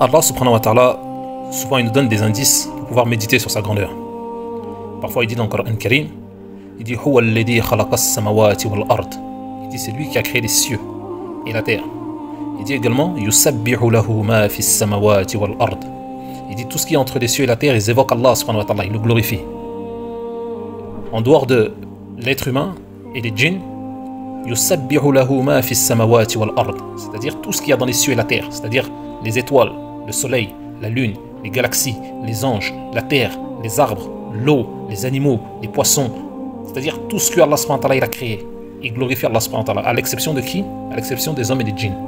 Allah subhanahu wa ta'ala, souvent il nous donne des indices pour pouvoir méditer sur sa grandeur. Parfois il dit dans le Coran Karim, il dit Huwa alladhi khalaqa as-samawati wal ard. Il dit c'est lui qui a créé les cieux et la terre. Il dit également Yusabbihu lahu ma fi as-samawati wal ard. Il dit tout ce qui est entre les cieux et la terre, ils évoquent Allah subhanahu wa ta'ala, ils le glorifient. En dehors de l'être humain et les djinns, Yusabbihu lahu ma fi as-samawati wal ard. C'est-à-dire tout ce qu'il y a dans les cieux et la terre, c'est-à-dire les étoiles, le soleil, la lune, les galaxies, les anges, la terre, les arbres, l'eau, les animaux, les poissons, c'est-à-dire tout ce que Allah subhanahu wa ta'ala a créé. Il glorifie Allah subhanahu wa ta'ala, à l'exception de qui? À l'exception des hommes et des djinns.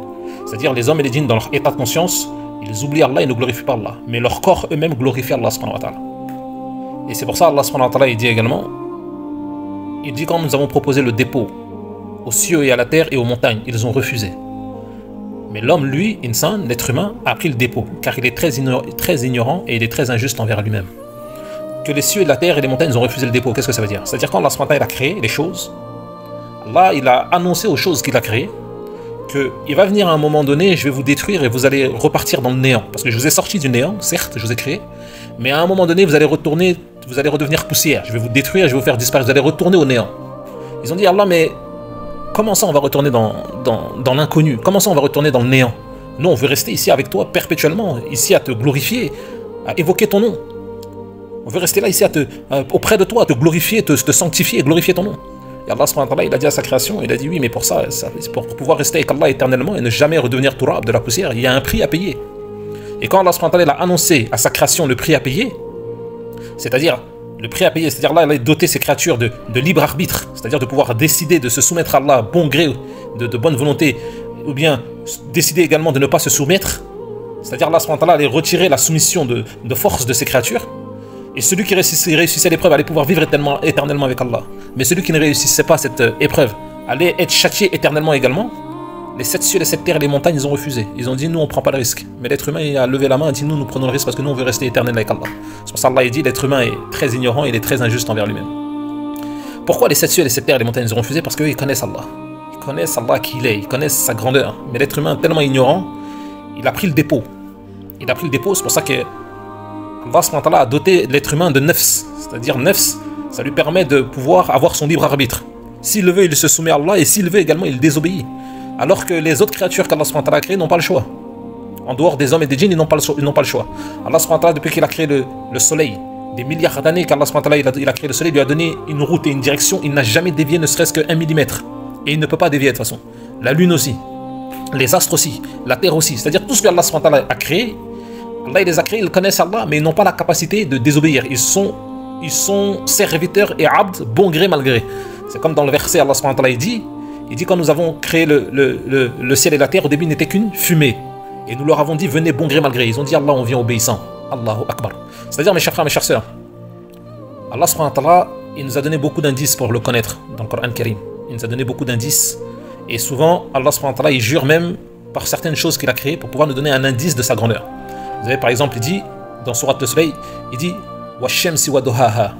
C'est-à-dire les hommes et les djinns dans leur état de conscience, ils oublient Allah et ne glorifient pas Allah. Mais leur corps eux-mêmes glorifient Allah subhanahu wa ta'ala. Et c'est pour ça Allah subhanahu wa ta'ala il dit également, il dit quand nous avons proposé le dépôt aux cieux et à la terre et aux montagnes, ils ont refusé. Mais l'homme, lui, insan, l'être humain, a pris le dépôt, car il est très ignorant et il est très injuste envers lui-même. Que les cieux et la terre et les montagnes ont refusé le dépôt, qu'est-ce que ça veut dire? C'est-à-dire quand Allah subhanahu wa ta'ala a créé les choses, Allah il a annoncé aux choses qu'il a créées qu'il va venir à un moment donné, je vais vous détruire et vous allez repartir dans le néant. Parce que je vous ai sorti du néant, certes, je vous ai créé, mais à un moment donné, vous allez retourner, vous allez redevenir poussière. Je vais vous détruire, je vais vous faire disparaître, vous allez retourner au néant. Ils ont dit, Allah, mais comment ça on va retourner dans l'inconnu? Comment ça on va retourner dans le néant? Non, on veut rester ici avec toi perpétuellement, ici à te glorifier, à évoquer ton nom. On veut rester là ici auprès de toi, à te glorifier, te sanctifier et glorifier ton nom. Et Allah subhanahu wa ta'ala, il a dit à sa création, il a dit oui, mais pour ça, pour pouvoir rester avec Allah éternellement et ne jamais redevenir turab, de la poussière, il y a un prix à payer. Et quand Allah subhanahu wa ta'ala a annoncé à sa création le prix à payer, c'est-à-dire le prix à payer, c'est-à-dire là, il a doté ses créatures de libre arbitre, c'est-à-dire de pouvoir décider de se soumettre à Allah, bon gré, de bonne volonté, ou bien décider également de ne pas se soumettre, c'est-à-dire Allah subhanahu wa ta'ala allait retirer la soumission de force de ses créatures, et celui qui réussissait l'épreuve allait pouvoir vivre éternellement avec Allah. Mais celui qui ne réussissait pas cette épreuve allait être châtié éternellement également. Les 7 cieux, les 7 terres et les montagnes, ils ont refusé. Ils ont dit, nous, on ne prend pas le risque. Mais l'être humain il a levé la main et dit, nous prenons le risque parce que nous, on veut rester éternel avec Allah. C'est pour ça qu'Allah dit, l'être humain est très ignorant et il est très injuste envers lui-même. Pourquoi les 7 cieux, les 7 terres et les montagnes, ils ont refusé? Parce qu'ils connaissent Allah. Ils connaissent Allah qui il est, ils connaissent sa grandeur. Mais l'être humain, tellement ignorant, il a pris le dépôt. Il a pris le dépôt, c'est pour ça que Allah subhanahu wa ta'ala a doté l'être humain de nefs. C'est-à-dire nefs, ça lui permet de pouvoir avoir son libre arbitre. S'il le veut, il se soumet à Allah, et s'il le veut également, il désobéit. Alors que les autres créatures qu'Allah subhanahu wa ta'ala a créées n'ont pas le choix. En dehors des hommes et des djinns, ils n'ont pas le choix. Allah subhanahu wa ta'ala, depuis qu'il a créé le soleil, des milliards d'années qu'Allah subhanahu wa ta'ala il a créé le soleil, lui a donné une route et une direction, il n'a jamais dévié ne serait-ce que 1 millimètre. Et il ne peut pas dévier de toute façon. La lune aussi, les astres aussi, la terre aussi. C'est-à-dire tout ce que Allah subhanahu wa ta'ala a créé, Allah il les a créés, ils connaissent Allah, mais ils n'ont pas la capacité de désobéir. Ils sont serviteurs et abd, bon gré mal gré. C'est comme dans le verset, Allah subhanahu wa ta'ala il dit quand nous avons créé le ciel et la terre, au début il n'était qu'une fumée. Et nous leur avons dit venez bon gré mal gré. Ils ont dit Allah, on vient obéissant. Allahu Akbar. C'est-à-dire mes chers frères, mes chères sœurs, Allah subhanahu wa ta'ala il nous a donné beaucoup d'indices pour le connaître dans le Coran Karim. Il nous a donné beaucoup d'indices. Et souvent Allah subhanahu wa ta'ala il jure même par certaines choses qu'il a créées pour pouvoir nous donner un indice de sa grandeur. Vous avez par exemple, il dit, dans Sourate le soleil, il dit Washamsi wa duhaha.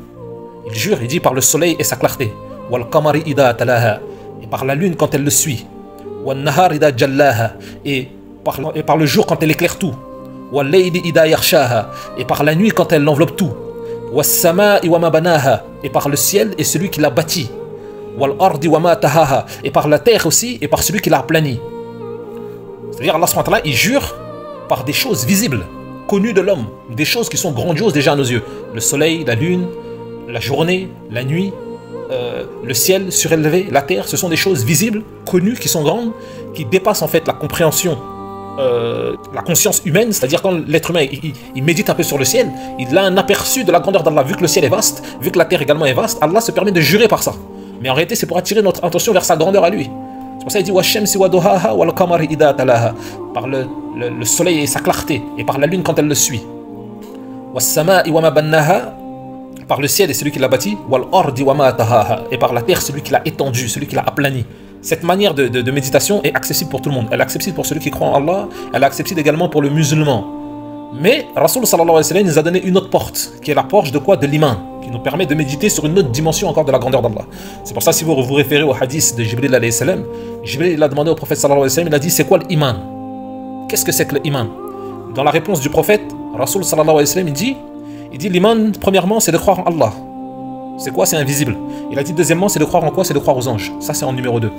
Il jure, il dit par le soleil et sa clarté. Wal qamari ida talaha. Et par la lune quand elle le suit. Wal nahar ida jallaha. Et par le jour quand elle éclaire tout. Wal layli ida yarshaha. Et par la nuit quand elle enveloppe tout. Was sama'i wa ma banaha. Et par le ciel et celui qui l'a bâti. Wal ardi wa ma tahaha. Et par la terre aussi et par celui qui l'a aplani. C'est-à-dire Allah subhanahu wa ta'ala, il jure par des choses visibles, connues de l'homme, des choses qui sont grandioses déjà à nos yeux. Le soleil, la lune, la journée, la nuit, le ciel surélevé, la terre, ce sont des choses visibles, connues, qui sont grandes, qui dépassent en fait la compréhension, la conscience humaine. C'est-à-dire quand l'être humain il médite un peu sur le ciel, il a un aperçu de la grandeur d'Allah. Vu que le ciel est vaste, vu que la terre également est vaste, Allah se permet de jurer par ça. Mais en réalité c'est pour attirer notre attention vers sa grandeur à lui. C'est pour ça qu'il dit Washamsi wa duhaha wal qamari ida talaha. Par le soleil et sa clarté, et par la lune quand elle le suit. Was sama'i wa ma bannaha. Par le ciel et celui qui l'a bâti. Wal ardi wa ma tahaha. Et par la terre celui qui l'a étendu, celui qui l'a aplani. Cette manière de méditation est accessible pour tout le monde. Elle est accessible pour celui qui croit en Allah. Elle est accessible également pour le musulman. Mais Rasul sallallahu alayhi wa sallam nous a donné une autre porte, qui est la porte de quoi? De l'iman, qui nous permet de méditer sur une autre dimension encore de la grandeur d'Allah. C'est pour ça, si vous vous référez au hadith de Jibril alayhi salam, Jibril a demandé au prophète sallallahu alayhi wa sallam, il a dit c'est quoi l'iman? qu'est-ce que c'est que l'iman? Dans la réponse du prophète, Rasoul sallallahu alayhi wa sallam, il dit l'iman, premièrement, c'est de croire en Allah. C'est quoi? C'est invisible. Il a dit deuxièmement, c'est de croire en quoi? C'est de croire aux anges. Ça, c'est en numéro 2.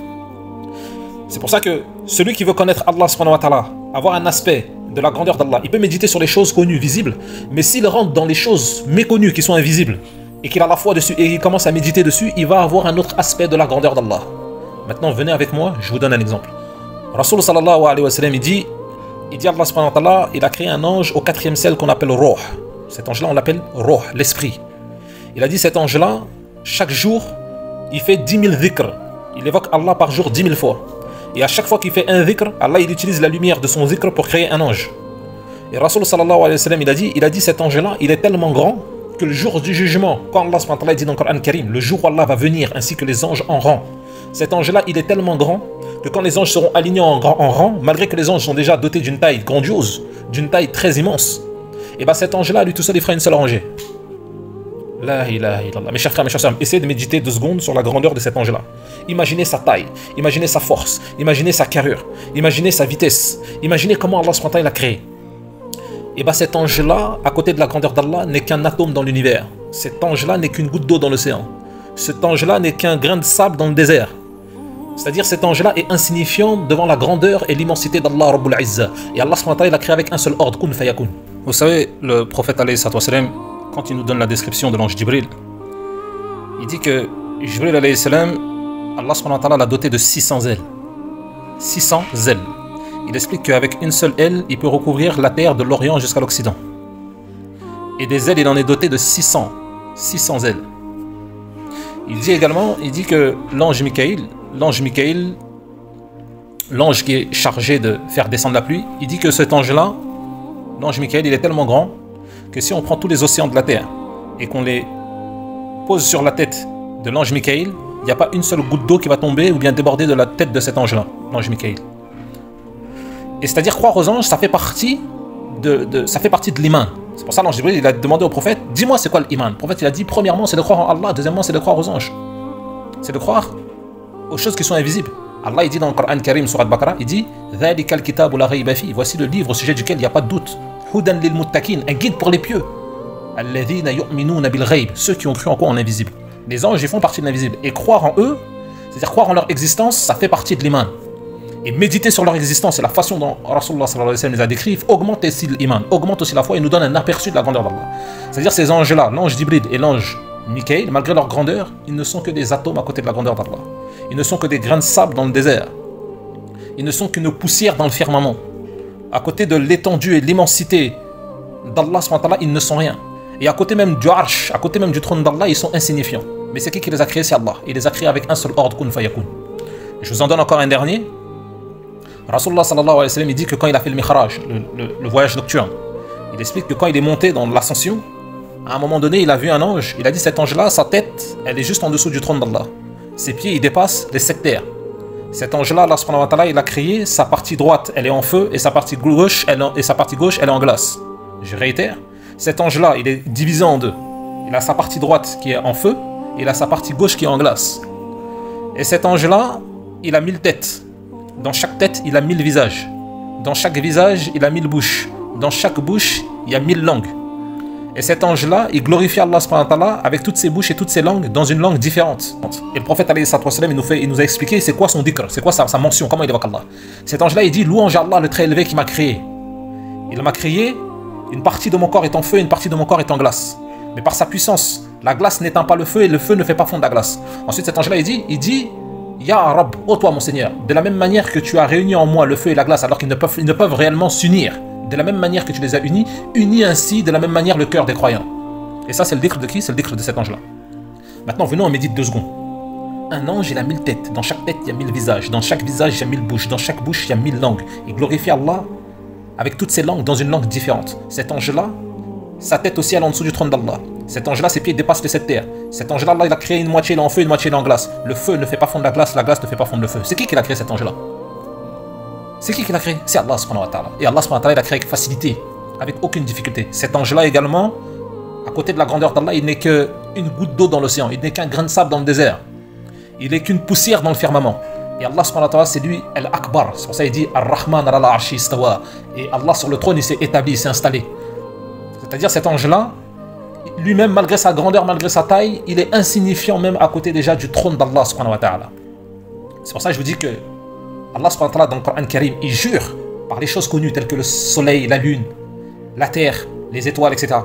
C'est pour ça que celui qui veut connaître Allah subhanahu wa ta'ala, avoir un aspect de la grandeur d'Allah, il peut méditer sur les choses connues, visibles, mais s'il rentre dans les choses méconnues qui sont invisibles, et qu'il a la foi dessus, et il commence à méditer dessus, il va avoir un autre aspect de la grandeur d'Allah. Maintenant, venez avec moi, je vous donne un exemple. Rasoul sallallahu alayhi wa sallam, il dit Allah subhanahu wa ta'ala, il a créé un ange au 4e ciel qu'on appelle Ruh. Cet ange-là, on l'appelle Ruh, l'esprit. Il a dit cet ange-là, chaque jour, il fait 10 000 dhikr. Il évoque Allah par jour 10 000 fois. Et à chaque fois qu'il fait un dhikr, Allah il utilise la lumière de son dhikr pour créer un ange. Et Rasoul sallallahu alayhi wa sallam, il a dit cet ange-là, il est tellement grand que le jour du jugement, quand Allah subhanahu wa ta'ala dit dans le Coran Karim, le jour où Allah va venir ainsi que les anges en rang, cet ange-là, il est tellement grand que quand les anges seront alignés en rang, malgré que les anges sont déjà dotés d'une taille grandiose, d'une taille très immense, et bien cet ange-là, lui tout seul, il fera une seule rangée. La ilaha illallah. Mes chers frères, essayez de méditer 2 secondes sur la grandeur de cet ange-là. Imaginez sa taille, imaginez sa force, imaginez sa carrure, imaginez sa vitesse, imaginez comment Allah subhanahu wa ta'ala l'a créé. Et bien cet ange-là, à côté de la grandeur d'Allah, n'est qu'un atome dans l'univers. Cet ange-là n'est qu'une goutte d'eau dans l'océan. Cet ange-là n'est qu'un grain de sable dans le désert. C'est-à-dire cet ange-là est insignifiant devant la grandeur et l'immensité d'Allah Rabbul Izzah. Et Allah subhanahu wa ta'ala l'a créé avec un seul ordre, kun fayakun. Vous savez, le prophète alayhi salam, quand il nous donne la description de l'ange Jibril, il dit que Jibril alayhi salam, Allah subhanahu wa ta'ala l'a doté de 600 ailes. 600 ailes. Il explique qu'avec une seule aile, il peut recouvrir la terre de l'Orient jusqu'à l'Occident. Et des ailes, il en est doté de 600 ailes. Il dit également, il dit que l'ange Mikaïl, l'ange qui est chargé de faire descendre la pluie, il dit que cet ange-là, l'ange Mikaïl, il est tellement grand que si on prend tous les océans de la terre et qu'on les pose sur la tête de l'ange Mikaïl, il n'y a pas une seule goutte d'eau qui va tomber ou bien déborder de la tête de cet ange-là, l'ange Mikaïl. Et c'est-à-dire croire aux anges, ça fait partie de l'iman. C'est pour ça que l'ange Jibril, il a demandé au prophète, dis-moi c'est quoi l'iman. Le prophète il a dit, premièrement c'est de croire en Allah, deuxièmement c'est de croire aux anges. C'est de croire aux choses qui sont invisibles. Allah il dit dans le Coran Karim, surat Baqarah, il dit, voici le livre au sujet duquel il n'y a pas de doute. Hudan lil muttaqin, un guide pour les pieux. Alladhina yu'minuna bil ghayb, ceux qui ont cru en quoi? En invisible. Les anges ils font partie de l'invisible. Et croire en eux, c'est-à-dire croire en leur existence, ça fait partie de l'iman. Et méditer sur leur existence et la façon dont Rasulullah sallallahu alayhi wa sallam les a décrits augmente aussi l'iman, augmente aussi la foi et nous donne un aperçu de la grandeur d'Allah. C'est-à-dire ces anges-là, l'ange Jibril et l'ange Mikaïl, malgré leur grandeur, ils ne sont que des atomes à côté de la grandeur d'Allah. Ils ne sont que des grains de sable dans le désert. Ils ne sont qu'une poussière dans le firmament. À côté de l'étendue et l'immensité d'Allah, ils ne sont rien. Et à côté même du arsh, à côté même du trône d'Allah, ils sont insignifiants. Mais c'est qui les a créés? C'est Allah. Il les a créés avec un seul ordre, kun fayakun. Je vous en donne encore un dernier. Rasulullah sallallahu alayhi wa sallam, il dit que quand il a fait le Mi'raj, le voyage nocturne, il explique que quand il est monté dans l'ascension, à un moment donné, il a vu un ange. Il a dit cet ange-là, sa tête, elle est juste en dessous du trône d'Allah. Ses pieds, ils dépassent les 7 terres. Cet ange-là, Allah subhanahu wa ta'ala, il a créé sa partie droite, elle est en feu, et sa partie gauche, elle est en glace. Je réitère, cet ange-là, il est divisé en deux. Il a sa partie droite qui est en feu, et il a sa partie gauche qui est en glace. Et cet ange-là, il a 1000 têtes. Dans chaque tête, il a 1000 visages. Dans chaque visage, il a 1000 bouches. Dans chaque bouche, il y a 1000 langues. Et cet ange-là, il glorifie Allah subhanahu wa ta'ala avec toutes ses bouches et toutes ses langues dans une langue différente. Et le prophète alayhi salam, il nous a expliqué c'est quoi son dhikr, c'est quoi sa mention, comment il évoque Allah. Cet ange-là, il dit louange à Allah le très élevé qui m'a créé. Il m'a créé, une partie de mon corps est en feu, une partie de mon corps est en glace. Mais par sa puissance, la glace n'éteint pas le feu et le feu ne fait pas fondre la glace. Ensuite, cet ange-là, il dit Ya Rab, ô toi mon Seigneur, de la même manière que tu as réuni en moi le feu et la glace alors qu'ils ne peuvent réellement s'unir, de la même manière que tu les as unis ainsi de la même manière le cœur des croyants. Et ça c'est le dhikr de qui? C'est le dhikr de cet ange-là. Maintenant venons on médite 2 secondes. Un ange il a 1000 têtes, dans chaque tête il y a 1000 visages, dans chaque visage il y a 1000 bouches, dans chaque bouche il y a 1000 langues. Il glorifie Allah avec toutes ces langues dans une langue différente. Cet ange-là, sa tête aussi elle est en dessous du trône d'Allah. Cet ange-là, ses pieds dépassent les 7 terres. Cet ange-là, Allah, il a créé une moitié il est en feu, une moitié il est en glace. Le feu ne fait pas fondre la glace ne fait pas fondre le feu. C'est qui l'a créé cet ange-là? C'est qui l'a créé? C'est Allah subhanahu wa ta'ala. Et Allah subhanahu wa ta'ala, il a créé avec facilité, avec aucune difficulté. Cet ange-là également, à côté de la grandeur d'Allah, il n'est qu'une goutte d'eau dans l'océan. Il n'est qu'un grain de sable dans le désert. Il n'est qu'une poussière dans le firmament. Et Allah subhanahu wa ta'ala, c'est lui Al-Akbar. C'est pour ça qu'il dit Ar-Rahman ala arshi istawa. Et Allah sur le trône, il s'est établi, il s'est installé. C'est-à-dire cet ange-là, lui-même, malgré sa grandeur, malgré sa taille, il est insignifiant même à côté déjà du trône d'Allah subhanahu wa ta'ala. C'est pour ça que je vous dis que Allah subhanahu wa ta'ala dans le Coran Karim, il jure par les choses connues telles que le soleil, la lune, la terre, les étoiles, etc.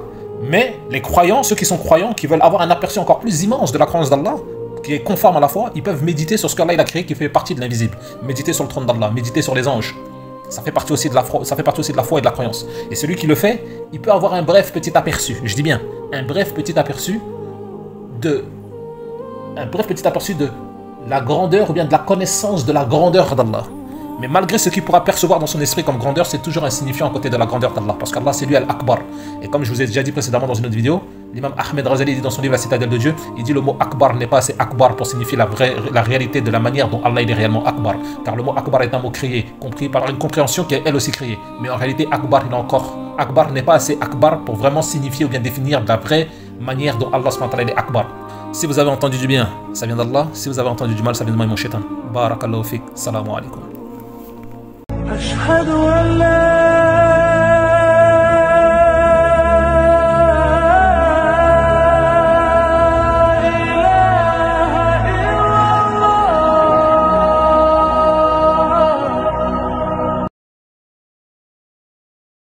Mais les croyants, ceux qui sont croyants, qui veulent avoir un aperçu encore plus immense de la croyance d'Allah, qui est conforme à la foi, ils peuvent méditer sur ce qu'Allah a créé qui fait partie de l'invisible. Méditer sur le trône d'Allah, méditer sur les anges. Ça fait partie aussi de la foi, et de la croyance. Et celui qui le fait, il peut avoir un bref petit aperçu. Je dis bien, un bref petit aperçu de la grandeur ou bien de la connaissance de la grandeur d'Allah. Mais malgré ce qu'il pourra percevoir dans son esprit comme grandeur, c'est toujours insignifiant à côté de la grandeur d'Allah. Parce qu'Allah, c'est lui Al-Akbar. Et comme je vous ai déjà dit précédemment dans une autre vidéo, l'imam Ahmed Razali dit dans son livre La Citadelle de Dieu, il dit le mot Akbar n'est pas assez Akbar pour signifier la réalité de la manière dont Allah il est réellement Akbar. Car le mot Akbar est un mot créé, compris par une compréhension qui est elle aussi créée. Mais en réalité, Akbar, Akbar n'est pas assez Akbar pour vraiment signifier ou bien définir la vraie manière dont Allah est Akbar. Si vous avez entendu du bien, ça vient d'Allah. Si vous avez entendu du mal, ça vient de moi et mon shaitan. Barakallahu fik. Salamu alaikum. أشهد أن لا